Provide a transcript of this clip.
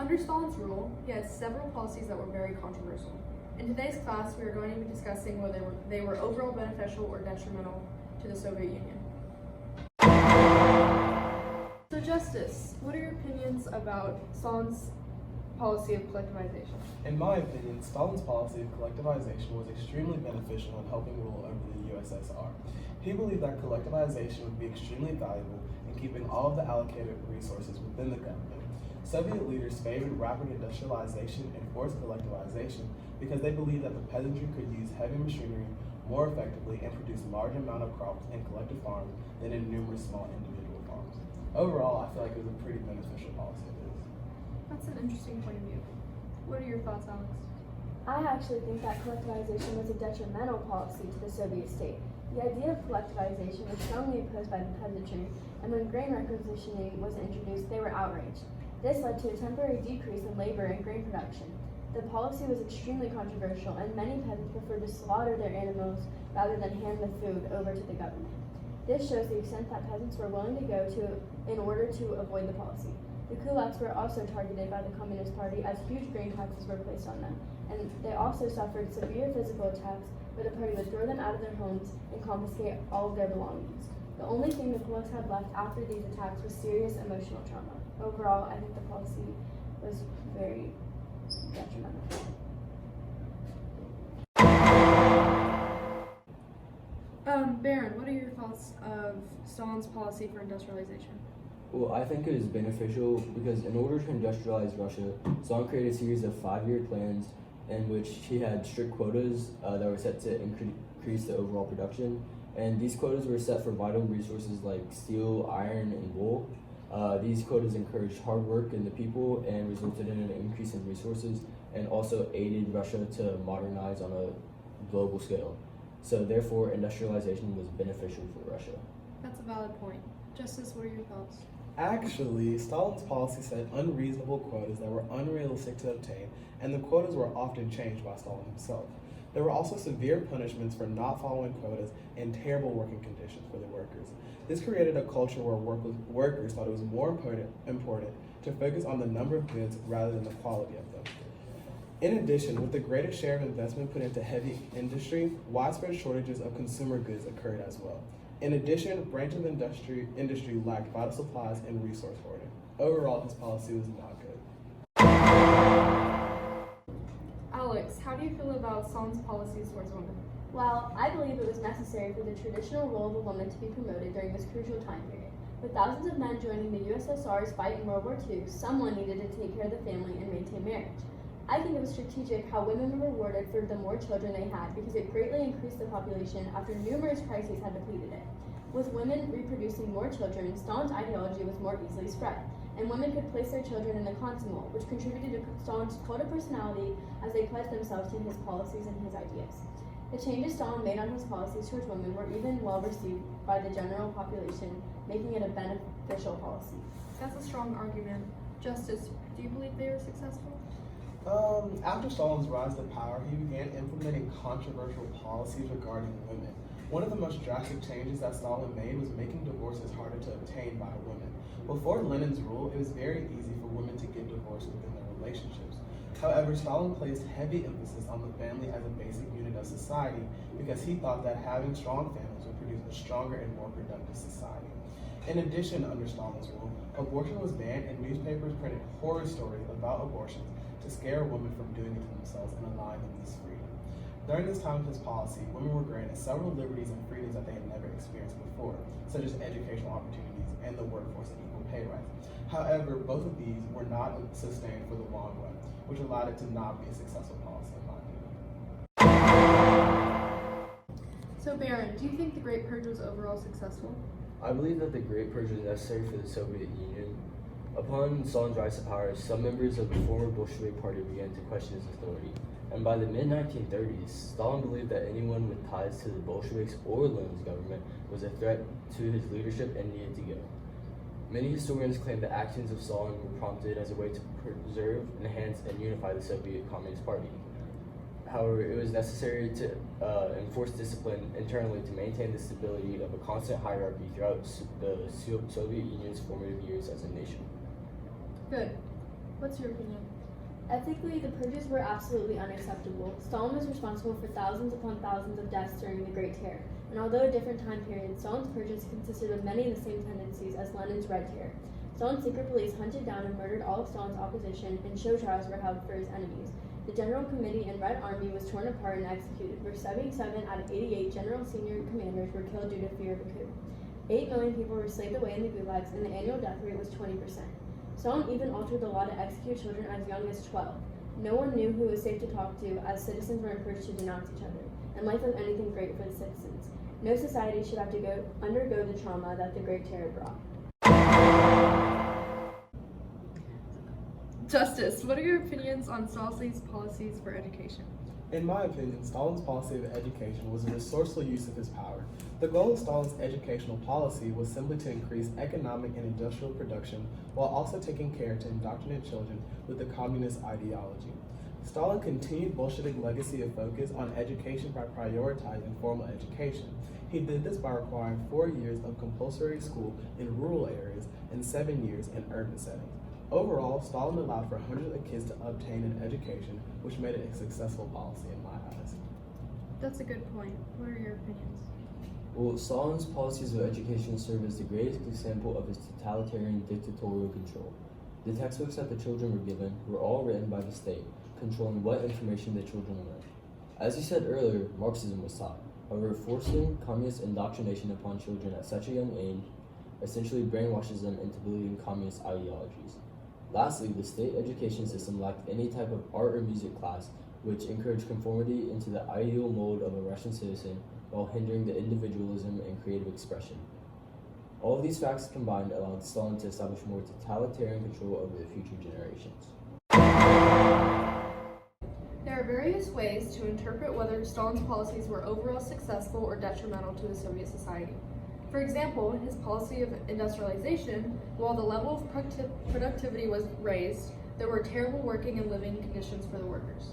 Under Stalin's rule, he had several policies that were very controversial. In today's class, we are going to be discussing whether they were overall beneficial or detrimental to the Soviet Union. So, Justice, what are your opinions about Stalin's policy of collectivization? In my opinion, Stalin's policy of collectivization was extremely beneficial in helping rule over the USSR. He believed that collectivization would be extremely valuable in keeping all of the allocated resources within the government. Soviet leaders favored rapid industrialization and forced collectivization because they believed that the peasantry could use heavy machinery more effectively and produce large amount of crops in collective farms than in numerous small individual farms. Overall, I feel like it was a pretty beneficial policy of his. That's an interesting point of view. What are your thoughts, Alex? I actually think that collectivization was a detrimental policy to the Soviet state. The idea of collectivization was strongly opposed by the peasantry, and when grain requisitioning was introduced, they were outraged. This led to a temporary decrease in labor and grain production. The policy was extremely controversial, and many peasants preferred to slaughter their animals rather than hand the food over to the government. This shows the extent that peasants were willing to go to in order to avoid the policy. The kulaks were also targeted by the Communist Party as huge grain taxes were placed on them, and they also suffered severe physical attacks where the party would throw them out of their homes and confiscate all of their belongings. The only thing the kulaks had left after these attacks was serious emotional trauma. Overall, I think the policy was very detrimental. Baron, what are your thoughts of Stalin's policy for industrialization? Well, I think it is beneficial because in order to industrialize Russia, Stalin created a series of 5-year plans in which he had strict quotas that were set to increase the overall production. And these quotas were set for vital resources like steel, iron, and wool. These quotas encouraged hard work in the people and resulted in an increase in resources and also aided Russia to modernize on a global scale. So therefore, industrialization was beneficial for Russia. That's a valid point. Justice, what are your thoughts? Actually, Stalin's policy set unreasonable quotas that were unrealistic to obtain, and the quotas were often changed by Stalin himself. There were also severe punishments for not following quotas and terrible working conditions for the workers. This created a culture where workers thought it was more important to focus on the number of goods rather than the quality of them. In addition, with the greater share of investment put into heavy industry, widespread shortages of consumer goods occurred as well. In addition, branches of industry lacked vital supplies and resource hoarding. Overall, his policy was not good. Alex, how do you feel about Stalin's policies towards women? Well, I believe it was necessary for the traditional role of a woman to be promoted during this crucial time period. With thousands of men joining the USSR's fight in World War II, someone needed to take care of the family and maintain marriage. I think it was strategic how women were rewarded for the more children they had because it greatly increased the population after numerous crises had depleted it. With women reproducing more children, Stalin's ideology was more easily spread, and women could place their children in the Komsomol, which contributed to Stalin's cult of personality as they pledged themselves to his policies and his ideas. The changes Stalin made on his policies towards women were even well received by the general population, making it a beneficial policy. That's a strong argument. Justice, do you believe they were successful? After Stalin's rise to power, he began implementing controversial policies regarding women. One of the most drastic changes that Stalin made was making divorces harder to obtain by women. Before Lenin's rule, it was very easy for women to get divorced within their relationships. However, Stalin placed heavy emphasis on the family as a basic unit of society because he thought that having strong families would produce a stronger and more productive society. In addition, under Stalin's rule, abortion was banned and newspapers printed horror stories about abortions to scare women from doing it to themselves and allowing them this freedom. During this time of his policy, women were granted several liberties and freedoms that they had never experienced before, such as educational opportunities and the workforce and equal pay rights. However, both of these were not sustained for the long run, which allowed it to not be a successful policy in my opinion. So Baron, do you think the Great Purge was overall successful? I believe that the Great Purge was necessary for the Soviet Union. Upon Stalin's rise to power, some members of the former Bolshevik party began to question his authority. And by the mid-1930s, Stalin believed that anyone with ties to the Bolsheviks or Lenin's government was a threat to his leadership and needed to go. Many historians claim the actions of Stalin were prompted as a way to preserve, enhance, and unify the Soviet Communist Party. However, it was necessary to enforce discipline internally to maintain the stability of a constant hierarchy throughout the Soviet Union's formative years as a nation. Good. What's your opinion? Ethically, the purges were absolutely unacceptable. Stalin was responsible for thousands upon thousands of deaths during the Great Terror, and although a different time period, Stalin's purges consisted of many of the same tendencies as Lenin's Red Terror. Stalin's secret police hunted down and murdered all of Stalin's opposition, and show trials were held for his enemies. The General Committee and Red Army was torn apart and executed, where 77 out of 88 general senior commanders were killed due to fear of a coup. 8 million people were slaved away in the gulags, and the annual death rate was 20%. Stalin even altered the law to execute children as young as 12. No one knew who was safe to talk to, as citizens were encouraged to denounce each other, and life was anything great for the citizens. No society should have to undergo the trauma that the Great Terror brought. Justice, what are your opinions on Stalin's policies for education? In my opinion, Stalin's policy of education was a resourceful use of his power. The goal of Stalin's educational policy was simply to increase economic and industrial production while also taking care to indoctrinate children with the communist ideology. Stalin continued Bolshevik legacy of focus on education by prioritizing formal education. He did this by requiring 4 years of compulsory school in rural areas and 7 years in urban settings. Overall, Stalin allowed for hundreds of kids to obtain an education, which made it a successful policy in my eyes. That's a good point. What are your opinions? Well, Stalin's policies of education serve as the greatest example of his totalitarian dictatorial control. The textbooks that the children were given were all written by the state, controlling what information the children learned. As you said earlier, Marxism was taught. However, forcing communist indoctrination upon children at such a young age essentially brainwashes them into believing communist ideologies. Lastly, the state education system lacked any type of art or music class, which encouraged conformity into the ideal mold of a Russian citizen while hindering the individualism and creative expression. All of these facts combined allowed Stalin to establish more totalitarian control over the future generations. There are various ways to interpret whether Stalin's policies were overall successful or detrimental to the Soviet society. For example, his policy of industrialization, while the level of productivity was raised, there were terrible working and living conditions for the workers.